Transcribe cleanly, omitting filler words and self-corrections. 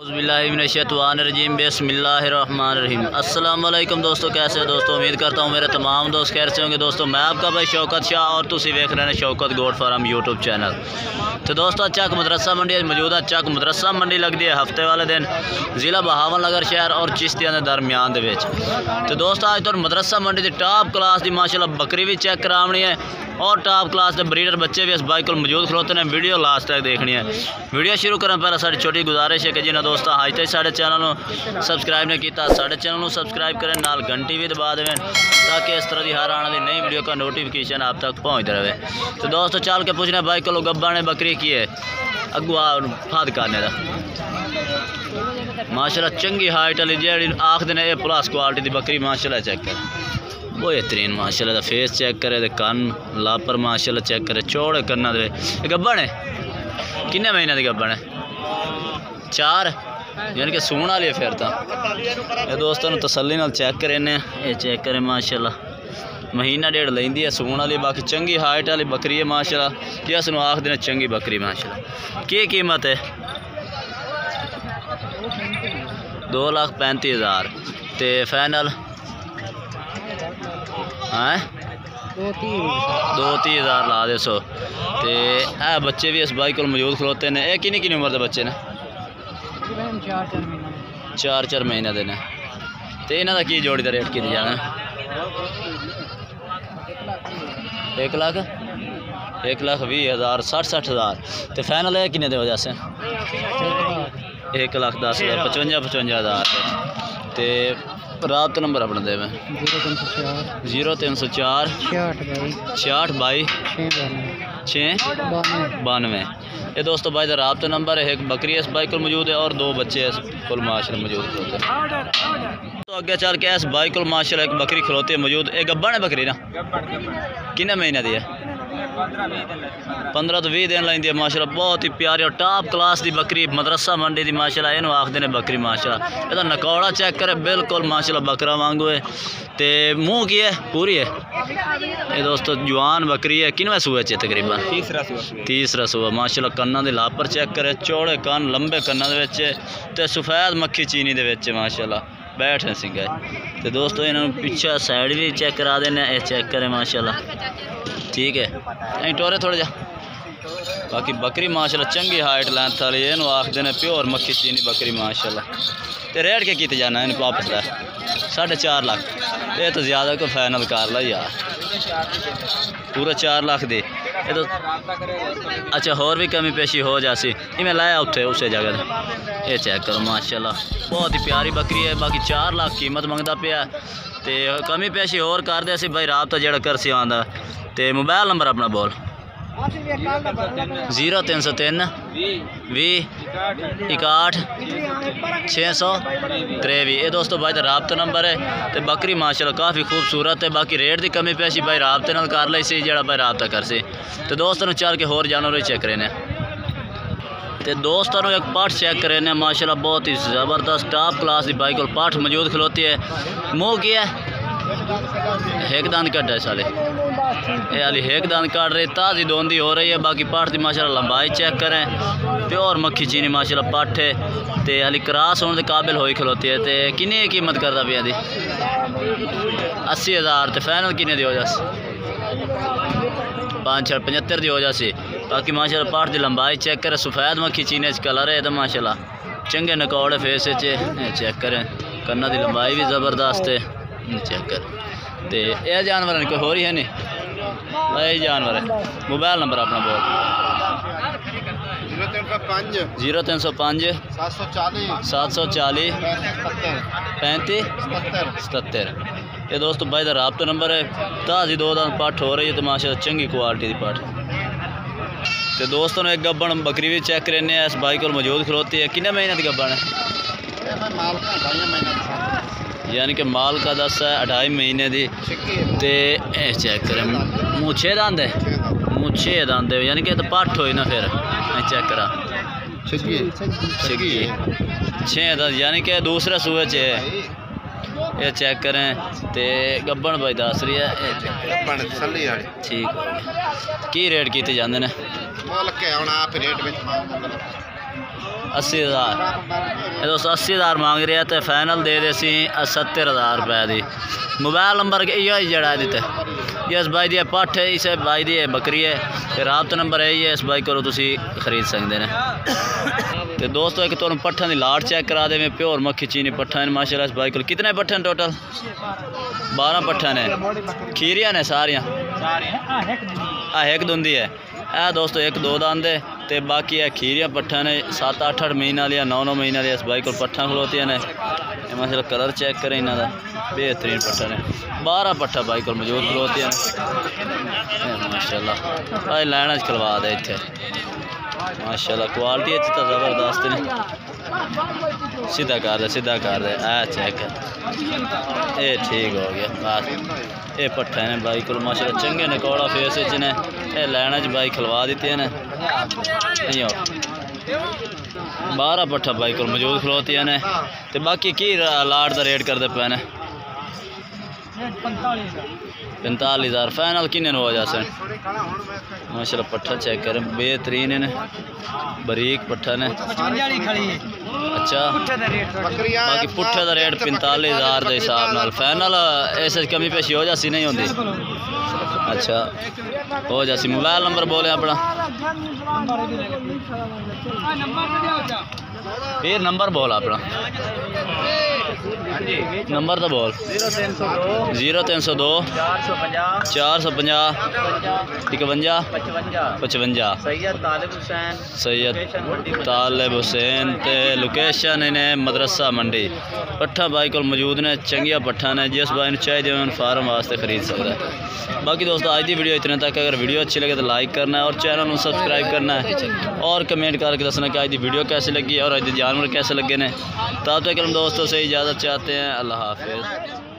औज़ुबिल्लाहिमिनश्शैतानिर्रजीम बिस्मिल्लाहिर्रहमानिर्रहीम। अस्सलाम वालेकुम दोस्तों, कैसे हो दोस्तों? उम्मीद करता हूँ मेरे तमाम दोस्त खैर से होंगे। दोस्तों मैं आपका भाई शौकत शाह और तुसी वेख रहे हैं Shaukat goat farm YouTube channel. तो दोस्तों चक मदरसा मंडी मौजूद है। चक मदरसा मंडी लगती है हफ्ते वाले दिन ज़िला बहावलनगर शहर और चिश्तिया के दरम्यान दे विच। तो दोस्तों अज तो मदरसा मंडी की टॉप क्लास की माशाल्लाह बकरी भी चेक करानी है और टॉप क्लास के ब्रीडर बच्चे भी इस बाइक को मौजूद खलोते हैं। वीडियो लास्ट तक देखनी है। वीडियो शुरू करने पहले साड़ी छोटी गुजारिश है कि जिन्हें दोस्तों अज तक साढ़े चैनल को सब्सक्राइब नहीं किया साढ़े चैनल को सब्सक्राइब करें, नाल घंटी भी दबा देवें ताकि इस तरह की हर आने वाली नई वीडियो का नोटिफिकेशन आप तक पहुँचते रहे। तो दोस्तों चल के पूछने बाइक को गब्बा ने बकरी की है अगुआ फद करने का माशाल्लाह चंगी हाइट वाली जी आखते ने प्लस क्वालिटी की बकरी माशाल्लाह चेक कर बेहतरीन माशाल्लाह दा फेस चेक करे, कन लापर माशाल्लाह चेक करे, चौड़े कन्ना दे गब्बा ने किन्ने महीने की गब्बा ने 4 यानी कि सूण वाली है। फिर तो ये दोस्तों तसल्ली नाल चेक करे ने ये चेक करे माशाल्लाह महीना डेढ़ लेंदी है सूण वाली। बाकी चंगी हाइट वाली बकरी है माशाल्लाह कि अस आखते हैं चंगी बकरी माशाल्लाह। की कीमत है 2,35,000 ते फाइनल है 2,30,000 ला दे सो। ते है बच्चे भी इस बाइक को मौजूद खलोते हैं। ये किन्नी किन्नी उम्र के बच्चे ने 4 महीने के ने। तो इन्हों का की जोड़ी का रेट की जाना 1,20,000 60,000 तो फाइनल है किन्ने हो जैसे 1,10,000 55,000 तो राब्ता नंबर अपना दे 0304 66 22 692। ये दोस्तों भाई का राब्ता नंबर है। एक बकरी इस बाइक को मौजूद है और 2 बच्चे इस कुल माशाल्लाह मौजूद होते हैं। तो अगे चल के इस बाइक को माशाल्लाह एक बकरी खलोती है मौजूद। एक गब्बा ने बकरी ना किन्ने महीने दी है 15 तो 20 दिन लेंदी है माशाल्लाह। बहुत ही प्यारी और टॉप क्लास की बकरी मदरसा मंडी की माशाल्लाह। इन्हों आखते हैं बकरी माशाल्लाह। ये नकौड़ा चेक करे बिल्कुल माशाल्लाह बकरा वांगू है। तो मुँह की है पूरी है। ये दोस्तों जवान बकरी है। किनवा सूआ च तकरीबन तीसरा सूआ माशाल्लाह। कन्ना दे लापर चेक करे, चौड़े कन लंबे कन्ना दे विच ते सफेद मक्खी चीनी दे विच माशाल्लाह बैठ है सिंगा। तो दोस्तों इन्होंने पिछा साइड भी चेक करा देने। ये चेक करें माशाल्लाह ठीक है अं टोरे थोड़ा जा। बाकी बकरी माशाल्लाह चंगी हाइट लेंथ वाली इन आखते हैं प्योर मक्खी चीनी बकरी माशाल्लाह। तो रेट क्या किया जाना इन वापस का 4.5 लाख। ये तो ज़्यादा को फाइनल कर ला यार पूरा 4 लाख दे। ये तो अच्छा होर भी कमी पेशी हो जासी ये मैं लाया उत्थे उस जगह। ये चेक करो माशाल्लाह बहुत ही प्यारी बकरी है। बाकी 4 लाख कीमत मंगता पिया। तो कमी पेशी होर कर दे भाई राबता जड़ा कर सी आंदा। तो मोबाइल नंबर अपना बोल 0303 20 61 623। ये दोस्तों भाई का राबता नंबर है। तो बकरी माशाल्लाह काफ़ी खूबसूरत है। बाकी रेट की कमी पेशी भाई राबते नाल कर ली सी जड़ा भाई राबता कर सी। तो दोस्तों चल के होर जानवर चेक करें। तो दोस्तों एक पाठ चेक करें माशाल्लाह बहुत ही ज़बरदस्त टॉप क्लास की बाइक और पाठ मौजूद खलोती है। मुँह की है एक दांत कट है साले ये वाली एक दांत काट रही ताज़ी दोंदी हो रही है। बाकी पाठ की माशाल्लाह लंबाई चेक करें प्योर मक्खी चीनी माशाल्लाह पाठ है। तो हाली क्रॉस होने के काबिल होई खलोती है। तो किन्नी कीमत करता पिया दी 80,000 तो फाइनल किन्ने दी हो जासी 5-75 दी हो जासी। बाकी माशाल्लाह पाठ की लंबाई चेक करें सफ़ेद मक्खी चीनी कलर है तो माशाल्लाह चंगे नकौड़े फेस चेक करें कन्ना की लंबाई भी ज़बरदस्त है चेक कर। तो यह जानवर कोई हो रही है नहीं यही जानवर है। मोबाइल नंबर अपना बोल 0305 740 35 77। ये दोस्तों भाई का राबता नंबर है। ताज़ी 2 दांत पाठ हो रही है तो माशाल्लाह चंगी क्वालिटी की पाठ। तो दोस्तों एक गब्बन बकरी भी चेक करने इस बाइक को मौजूद खलोती है। किन्ने महीने की गब्बन है यानी कि माल का 10 है 2.5 महीने की। तो चेक करें मुँह 6 दांत है मुँह 6 दांत है यानी कि तो पट्ठ होई ना फिर चेक करा 6 दांत यानी कि दूसरे सूए च है। ये चेक करें तो गब्बन भाई दस रही है ठीक की रेट किए जाते हैं 80,000 दोस्तों 80,000 मांग रहे हैं तो फाइनल दे दे सी 70,000 रुपए की। मोबाइल नंबर इो ही जड़ा दिते इस भाई दी पट्ठ है, इस भाई दी बकरी है, तो राबता नंबर यही है, इस भाई को तुसी खरीद सकते हैं। तो दोस्तों एक तुम पट्ठा की लाट चेक करा दे, मैं प्योर मक्खी चीनी पट्ठा है माशाल्लाह। इस भाई को कितने पट्ठे हैं टोटल? 12 पट्ठा ने, खीरियां ने सारियां एक दुंदी है दोस्तों, एक दो दांद है तो बाकी है खीरियां पट्ठा ने 7-8 महीने वाली 9-9 महीने वाली। इस भाई को पट्ठा खलोती ने माशाल्लाह। कलर चेक करें इन्हों का, बेहतरीन पट्ठा ने। 12 पट्ठा भाई को मौजूद खलोती हैं माशाल्लाह। भाई लैना खलवा दे इतने माशाल्लाह, क्वालिटी अच्छी तो ज़बरदस्त ने। सीधा कर दे चेक कर, ये ठीक हो गया बस। ये पट्ठा ने भाई को माशाल्लाह चंगे ने, कौड़ा फेस ने, ये लैना च भाई खलवा दी ने। 12 पट्ठा भाई को मौजूद खलोती ने। तो बाकी की लाट का रेट करते पे ने? 45,000 फाइनल किन्ने हो जासे माशाल्लाह। पट्ठा चेक करें, बेहतरीन ने, बारीक पट्ठा ने। अच्छा बाकी पुट्ठे का रेट 45,000 के हिसाब नाल फाइनल इस कमी पेशी हो जासी नहीं होती? अच्छा हो जासी। मोबाइल नंबर बोले अपना फिर, नंबर बोल अपना, नंबर तो बोल। 0302 450 51 55। सैयद तालिब हुसैन ते लोकेशन इन्हें मदरसा मंडी। पट्ठा भाई को मौजूद ने, चंगिया पट्ठा ने, जिस भाई ने चाहिए उन्होंने फार्म वास्ते खरीद सकता है। बाकी दोस्तों आज की वीडियो इतने तक। अगर वीडियो अच्छी लगे तो लाइक करना है और चैनल को सब्सक्राइब करना है और कमेंट करके दसना कि आज की वीडियो कैसी लगी और आज के जानवर कैसे लगे ने। तब तक हम दोस्तों से इजाज़त चाहते हैं। अल्लाह हाफिज़।